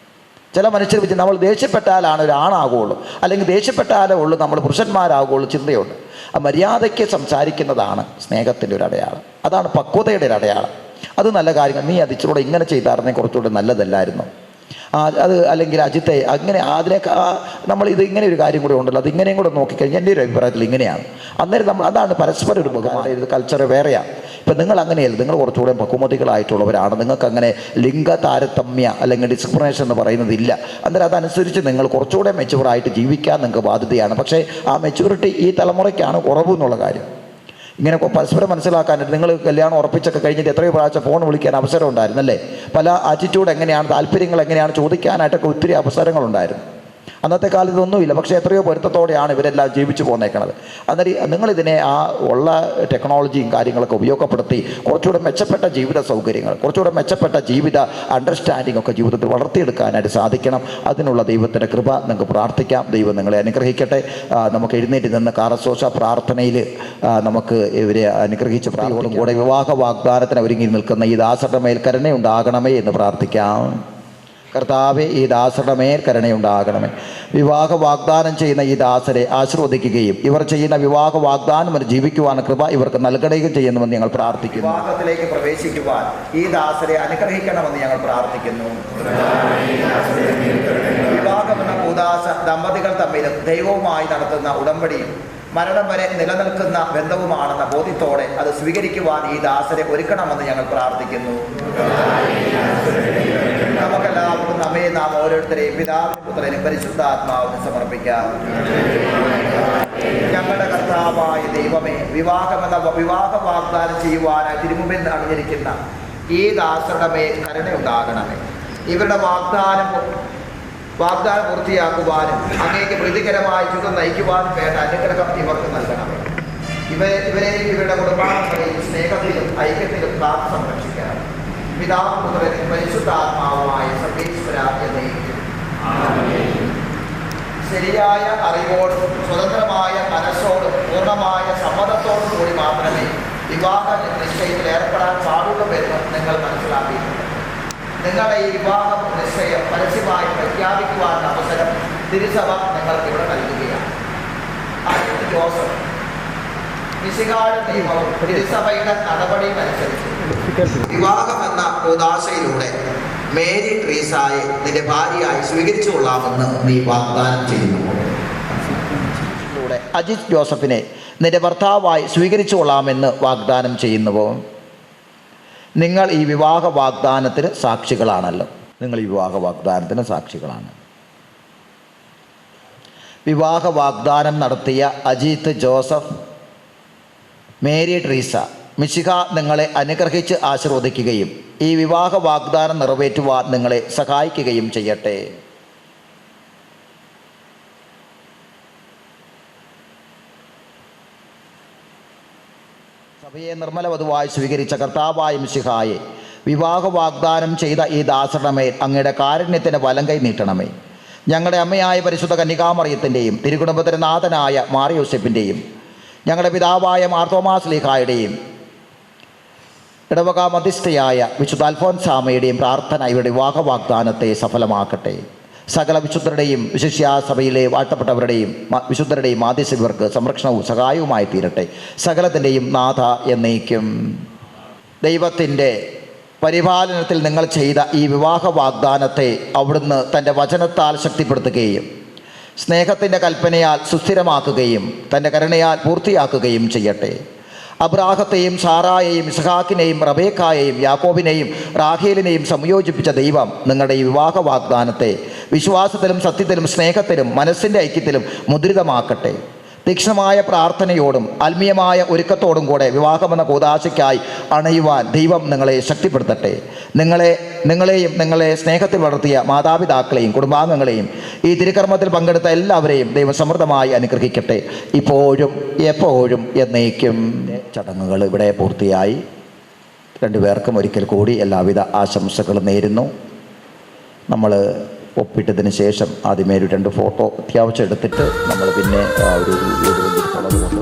ചില മനുഷ്യർ വെച്ച് നമ്മൾ ദേഷ്യപ്പെട്ടാലാണ് ഒരു ആണാകുള്ളൂ, അല്ലെങ്കിൽ ദേഷ്യപ്പെട്ടാലേ ഉള്ളൂ നമ്മൾ പുരുഷന്മാരാകുള്ളൂ ചിന്തയുണ്ട്. ആ മര്യാദയ്ക്ക് സംസാരിക്കുന്നതാണ് സ്നേഹത്തിൻ്റെ ഒരു അടയാളം, അതാണ് പക്വതയുടെ ഒരു അടയാളം. അത് നല്ല കാര്യങ്ങൾ. നീ അതിച്ചൂടെ ഇങ്ങനെ ചെയ്തായിരുന്നെങ്കിൽ കുറച്ചുകൂടെ നല്ലതല്ലായിരുന്നു, അത് അല്ലെങ്കിൽ അജിത്തെ അങ്ങനെ അതിലേക്ക് നമ്മൾ ഇത് ഇങ്ങനെ ഒരു കാര്യം കൂടെ ഉണ്ടല്ലോ, അത് ഇങ്ങനെയും കൂടെ നോക്കിക്കഴിഞ്ഞാൽ എൻ്റെ ഒരു അഭിപ്രായത്തിൽ ഇങ്ങനെയാണ്. അന്നേരം നമ്മൾ അതാണ് പരസ്പരം ഒരു ബഹുമാനം. ഇത് കൾച്ചർ വേറെയാണ്. ഇപ്പം നിങ്ങൾ അങ്ങനെയല്ല, നിങ്ങൾ കുറച്ചുകൂടെ പക്വമതികളായിട്ടുള്ളവരാണ്. നിങ്ങൾക്ക് അങ്ങനെ ലിംഗ താരതമ്യ അല്ലെങ്കിൽ ഡിസ്ക്രിമിനേഷൻ എന്ന് പറയുന്നതില്ല. അന്നേരം അതനുസരിച്ച് നിങ്ങൾ കുറച്ചുകൂടെ മെച്യൂറായിട്ട് ജീവിക്കാൻ നിങ്ങൾക്ക് ബാധ്യതയാണ്. പക്ഷേ ആ മെച്യൂരിറ്റി ഈ തലമുറയ്ക്കാണ് കുറവ് എന്നുള്ള കാര്യം. ഇങ്ങനെ പരസ്പരം മനസ്സിലാക്കാനായിട്ട് നിങ്ങൾ കല്യാണം ഉറപ്പിച്ചൊക്കെ കഴിഞ്ഞിട്ട് എത്രയോ പ്രാവശ്യം ഫോൺ വിളിക്കാൻ അവസരം ഉണ്ടായിരുന്നല്ലേ. പല ആറ്റിറ്റ്യൂഡ് എങ്ങനെയാണ്, താല്പര്യങ്ങൾ എങ്ങനെയാണ് ചോദിക്കാനായിട്ടൊക്കെ ഒത്തിരി അവസരങ്ങളുണ്ടായിരുന്നു. അന്നത്തെ കാലത്ത് ഇതൊന്നുമില്ല. പക്ഷേ എത്രയോ പൊരുത്തത്തോടെയാണ് ഇവരെല്ലാം ജീവിച്ചു പോന്നേക്കണത്. അന്നേരം നിങ്ങളിതിനെ ആ ഉള്ള ടെക്നോളജിയും കാര്യങ്ങളൊക്കെ ഉപയോഗപ്പെടുത്തി കുറച്ചുകൂടെ മെച്ചപ്പെട്ട ജീവിത സൗകര്യങ്ങൾ, കുറച്ചുകൂടെ മെച്ചപ്പെട്ട ജീവിത അണ്ടർസ്റ്റാൻഡിംഗ് ഒക്കെ ജീവിതത്തിൽ വളർത്തിയെടുക്കാനായിട്ട് സാധിക്കണം. അതിനുള്ള ദൈവത്തിൻ്റെ കൃപ നിങ്ങൾക്ക് പ്രാർത്ഥിക്കാം. ദൈവം നിങ്ങളെ അനുഗ്രഹിക്കട്ടെ. നമുക്ക് എഴുന്നേറ്റ് നിന്ന് കാറസോസ പ്രാർത്ഥനയിൽ നമുക്ക് ഇവരെ അനുഗ്രഹിച്ച് പ്രാർത്ഥനയോടും കൂടെ വിവാഹ വാഗ്ദാനത്തിന് ഒരുങ്ങി നിൽക്കുന്ന ഈ ദാസരുടെ മേൽ കരുണയുണ്ടാകണമേ എന്ന് പ്രാർത്ഥിക്കാം. കർത്താവേ, ഈ ദാസരുടെ മേൽ കരുണയുണ്ടാകണമേ. വിവാഹ വാഗ്ദാനം ചെയ്യുന്ന ഈ ദാസരെ ആശീർവദിക്കുകയും ഇവർ ചെയ്യുന്ന വിവാഹ വാഗ്ദാനം ജീവിക്കുവാൻ കൃപ ഇവർക്ക് നൽകുകയും ചെയ്യുന്നുവെന്ന് ഞങ്ങൾ പ്രാർത്ഥിക്കുന്നു. വിവാഹത്തിലേക്ക് പ്രവേശിക്കുവാൻ ഈ ദാസരെ അനുഗ്രഹിക്കണമെന്ന് ഞങ്ങൾ പ്രാർത്ഥിക്കുന്നു. വിവാഹമെന്ന കൂദാശ ദമ്പതികൾ തമ്മിലും ദൈവവുമായി നടത്തുന്ന ഉടമ്പടിയും മരണം വരെ നിലനിൽക്കുന്ന ബന്ധവുമാണെന്ന ബോധ്യത്തോടെ അത് സ്വീകരിക്കുവാൻ ഈ ദാസരെ ഒരുക്കണമെന്ന് ഞങ്ങൾ പ്രാർത്ഥിക്കുന്നു. നമുക്കെല്ലാവർക്കും നമ്മെ നാം ഓരോരുത്തരെയും പിതാവിനും പുത്രനും പരിശുദ്ധാത്മാവിനും സമർപ്പിക്കാം. ഞങ്ങളുടെ കർത്താവായ ദൈവമേ, വിവാഹ വാഗ്ദാനം ചെയ്യുവാനായി തിരുമുമ്പിൽ അണിഞ്ഞിരിക്കുന്ന ഈ ദാസരുടെ മേൽ കരുണയുണ്ടാകണമേ. ഇവരുടെ വാഗ്ദാനം പൂർത്തിയാക്കുവാനും അങ്ങേക്ക് പ്രീതികരമായ ജീവിതം നയിക്കുവാനും വേണ്ട അനുഗ്രഹം ഇവർക്ക് നൽകണമേ. ഇവരെയും ഇവരുടെ കുടുംബാംഗങ്ങളെയും സ്നേഹത്തിലും ഐക്യത്തിലും കാത്തു സംരക്ഷിക്കണം. പിതാവും പുത്രനും പരിശുദ്ധാത്മാവുമായ സർവേശ്വര എന്നേക്കും. ശരിയായ അറിവോടും സ്വതന്ത്രമായ മനസ്സോടും പൂർണ്ണമായ സമ്മതത്തോടും കൂടി മാത്രമേ വിവാഹ നിശ്ചയത്തിൽ ഏർപ്പെടാൻ പാടുള്ളൂവെന്ന് നിങ്ങൾ മനസ്സിലാക്കിയിട്ടുണ്ട്. നിങ്ങളുടെ ഈ വിവാഹ നിശ്ചയം പരസ്യമായി പ്രഖ്യാപിക്കുവാനുള്ള അവസരം തിരുസഭ നിങ്ങൾക്ക് ഇവിടെ നൽകുകയാണ്. അജിത് ജോസഫ് മിശിഹായുടെ നിയമവും തിരുസഭയുടെ നടപടിയും അനുസരിച്ച് വിവാഹം എന്ന കൂദാശയിലൂടെ മേരി ട്രീസായെ നിന്റെ ഭാര്യയായി സ്വീകരിച്ചു കൊള്ളാമെന്ന് നീ വാഗ്ദാനം ചെയ്യുന്നു. അജിത് ജോസഫിനെ നിന്റെ ഭർത്താവായി സ്വീകരിച്ചു കൊള്ളാമെന്ന് വാഗ്ദാനം ചെയ്യുന്നുവോ? നിങ്ങൾ ഈ വിവാഹ വാഗ്ദാനത്തിന് സാക്ഷികളാണല്ലോ. നിങ്ങൾ ഈ വിവാഹ വാഗ്ദാനത്തിന് സാക്ഷികളാണ്. വിവാഹ വാഗ്ദാനം നടത്തിയ അജിത് ജോസഫ്, മേരി ട്രീസ, മിശിഹ നിങ്ങളെ അനുഗ്രഹിച്ച് ആശീർവദിക്കുകയും ഈ വിവാഹ വാഗ്ദാനം നിറവേറ്റുവാൻ നിങ്ങളെ സഹായിക്കുകയും ചെയ്യട്ടെ. സഭയെ നിർമ്മല വധുവായി സ്വീകരിച്ച കർത്താവായ മിശിഹായെ വിവാഹ വാഗ്ദാനം ചെയ്ത ഈ ദാസരുടെ മേൽ അങ്ങയുടെ കാരുണ്യത്തിൻ്റെ വലങ്കൈ നീട്ടണമേ. ഞങ്ങളുടെ അമ്മയായ പരിശുദ്ധ കന്യകാമറിയത്തിൻ്റെയും തിരുകുടുംബത്തിൻ്റെ നാഥനായ മാറിയോസെപ്പിൻ്റെയും ഞങ്ങളുടെ പിതാവായ മാർത്തോമാസ് ലീഹായുടെയും ഇടവക മധ്യസ്ഥയായ വിശുദ്ധ അൽഫോൻസാമയുടെയും പ്രാർത്ഥന ഇവരുടെ വിവാഹ വാഗ്ദാനത്തെ സഫലമാക്കട്ടെ. സകല വിശുദ്ധരുടെയും വിശിഷ്യ സഭയിലെ വാഴ്ത്തപ്പെട്ടവരുടെയും വിശുദ്ധരുടെയും മാധ്യസ്ഥർക്ക് സംരക്ഷണവും സഹായവുമായി തീരട്ടെ. സകലത്തിൻ്റെയും നാഥ എന്നേക്കും. ദൈവത്തിൻ്റെ പരിപാലനത്തിൽ നിങ്ങൾ ചെയ്ത ഈ വിവാഹ വാഗ്ദാനത്തെ അവിടുന്ന് തൻ്റെ വചനത്താൽ ശക്തിപ്പെടുത്തുകയും സ്നേഹത്തിൻ്റെ കൽപ്പനയാൽ സുസ്ഥിരമാക്കുകയും തൻ്റെ കരുണയാൽ പൂർത്തിയാക്കുകയും ചെയ്യട്ടെ. അബ്രാഹത്തെയും സാറായെയും ഇസ്ഹാക്കിനെയും റബേക്കായെയും യാക്കോബിനെയും റാഹേലിനെയും സംയോജിപ്പിച്ച ദൈവം നിങ്ങളുടെ ഈ വിവാഹ വാഗ്ദാനത്തെ വിശ്വാസത്തിലും സത്യത്തിലും സ്നേഹത്തിലും മനസ്സിൻ്റെ ഐക്യത്തിലും മുദ്രിതമാക്കട്ടെ. തീക്ഷ്ണമായ പ്രാർത്ഥനയോടും ആത്മീയമായ ഒരുക്കത്തോടും കൂടെ വിവാഹമെന്ന കൂദാശയ്ക്കായി അണയുവാൻ ദൈവം നിങ്ങളെ ശക്തിപ്പെടുത്തട്ടെ. നിങ്ങളെയും നിങ്ങളെ സ്നേഹത്തിൽ വളർത്തിയ മാതാപിതാക്കളെയും കുടുംബാംഗങ്ങളെയും ഈ തിരുക്കർമ്മത്തിൽ പങ്കെടുത്ത എല്ലാവരെയും ദൈവം സമൃദ്ധമായി അനുഗ്രഹിക്കട്ടെ, ഇപ്പോഴും എപ്പോഴും എന്നേക്കും. ചടങ്ങുകൾ ഇവിടെ പൂർത്തിയായി. രണ്ടുപേർക്കും ഒരിക്കൽ കൂടി എല്ലാവിധ ആശംസകളും നേരുന്നു. നമ്മൾ ഒപ്പിട്ടതിന് ശേഷം ആദ്യമേ ഒരു 2 ഫോട്ടോ അത്യാവശ്യം എടുത്തിട്ട് നമ്മൾ പിന്നെ ഒരു ഉള്ളത് കൊണ്ട്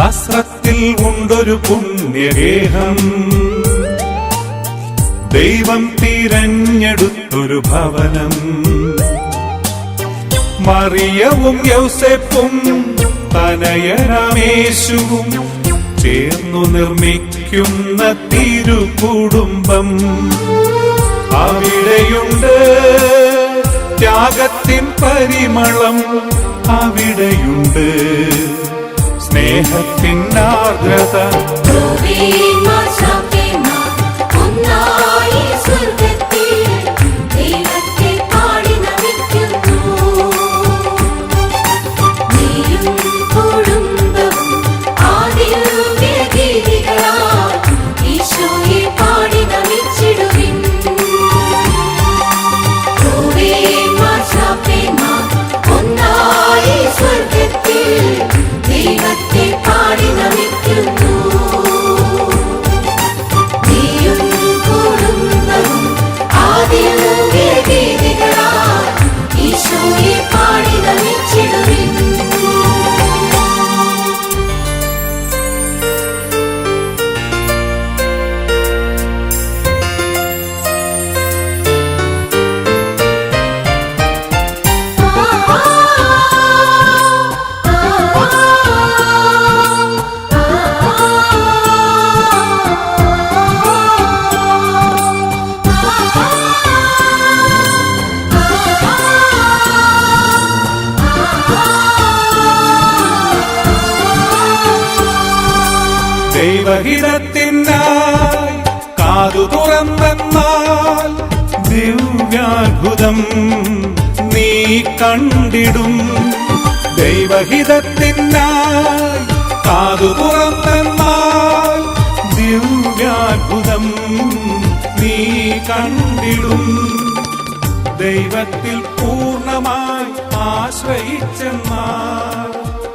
നസ്രത്തിൽ ഉണ്ടൊരു പുണ്യഗേഹം, ദൈവം തിരഞ്ഞെടുത്തൊരു ഭവനം. മറിയവും യൗസേപ്പും തനയനാമേശുവും ചേർന്നു നിർമ്മിക്കുന്ന തിരുകുടുംബം. അവിടെയുണ്ട് ത്യാഗത്തിൻ പരിമളം, അവിടെയുണ്ട് സ്നേഹത്തിൻ ആർദ്രത. ദൈവത്തെ പാടി നമിക്കുന്നു. ദൈവഹിതത്തിനായി കാതു തുറന്നെന്നാൽ ദിവ്യാത്ഭുതം നീ കണ്ടിടും. ദൈവഹിതത്തിനായി കാതു തുറന്നെന്നാൽ ദിവ്യാത്ഭുതം നീ കണ്ടിടും. ദൈവത്തിൽ പൂർണ്ണമായി ആശ്രയിച്ചെന്നാൽ